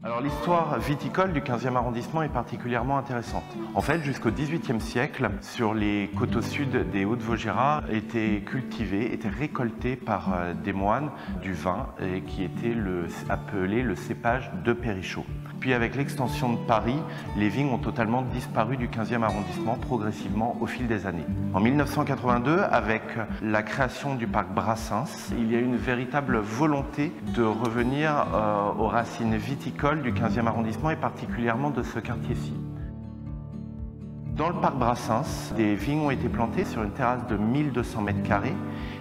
Alors l'histoire viticole du 15e arrondissement est particulièrement intéressante. En fait, jusqu'au XVIIIe siècle, sur les côtes au sud des Hauts-de-Vaugirard, étaient cultivés, étaient récoltés par des moines du vin et qui était appelé le cépage de Périchaud. Puis avec l'extension de Paris, les vignes ont totalement disparu du 15e arrondissement progressivement au fil des années. En 1982, avec la création du parc Brassens, il y a eu une véritable volonté de revenir aux racines viticoles du 15e arrondissement et particulièrement de ce quartier-ci. Dans le parc Brassens, des vignes ont été plantées sur une terrasse de 1200 mètres carrés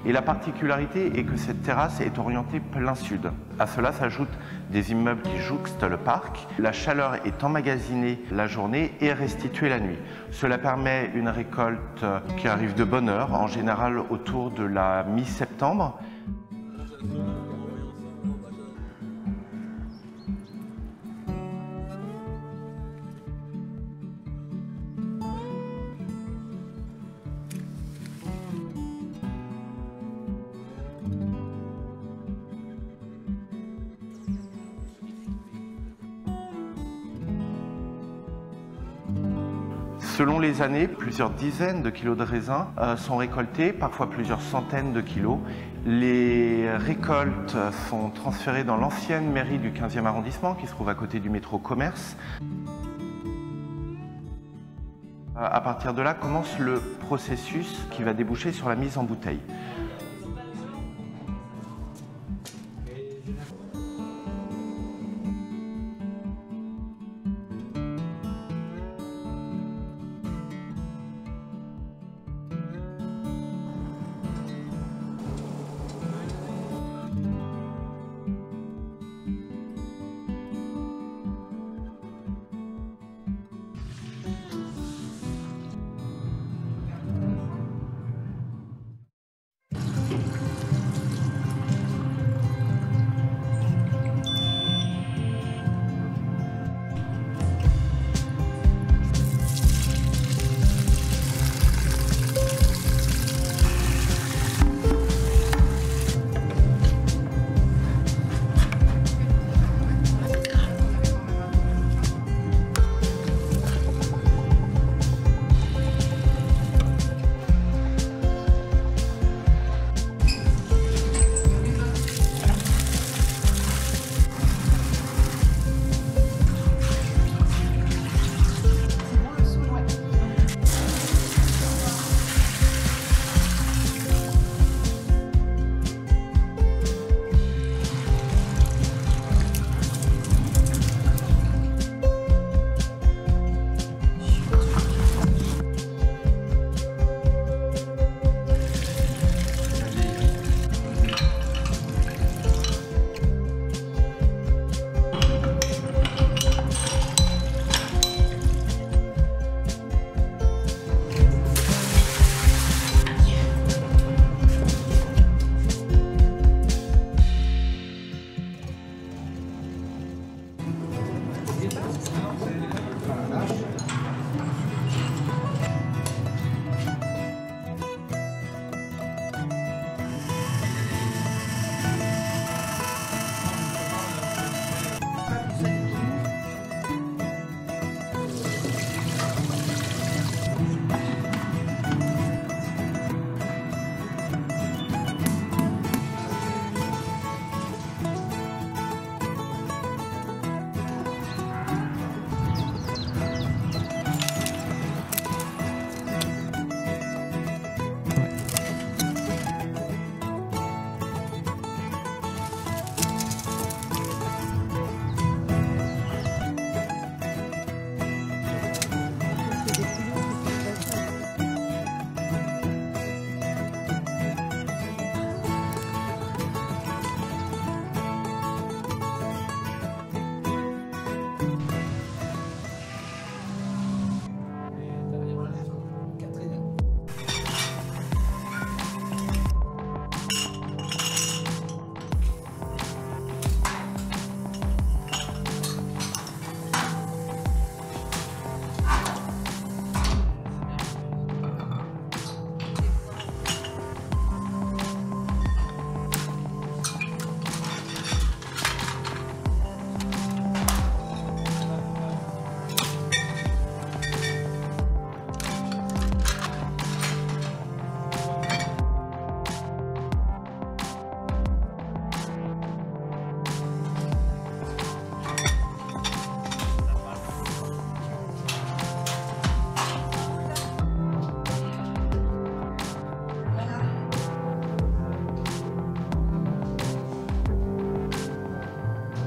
et la particularité est que cette terrasse est orientée plein sud. À cela s'ajoutent des immeubles qui jouxtent le parc. La chaleur est emmagasinée la journée et restituée la nuit. Cela permet une récolte qui arrive de bonne heure, en général autour de la mi-septembre. Selon les années, plusieurs dizaines de kilos de raisins sont récoltés, parfois plusieurs centaines de kilos. Les récoltes sont transférées dans l'ancienne mairie du 15e arrondissement qui se trouve à côté du métro Commerce. À partir de là commence le processus qui va déboucher sur la mise en bouteille.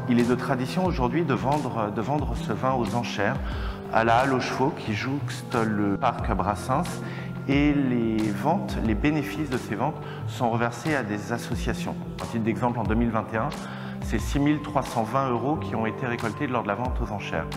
Il est de tradition aujourd'hui de vendre ce vin aux enchères à la Halle aux Chevaux qui jouxte le parc Brassens, et les bénéfices de ces ventes sont reversés à des associations. À titre d'exemple, en 2021, c'est 6 320 € qui ont été récoltés lors de la vente aux enchères.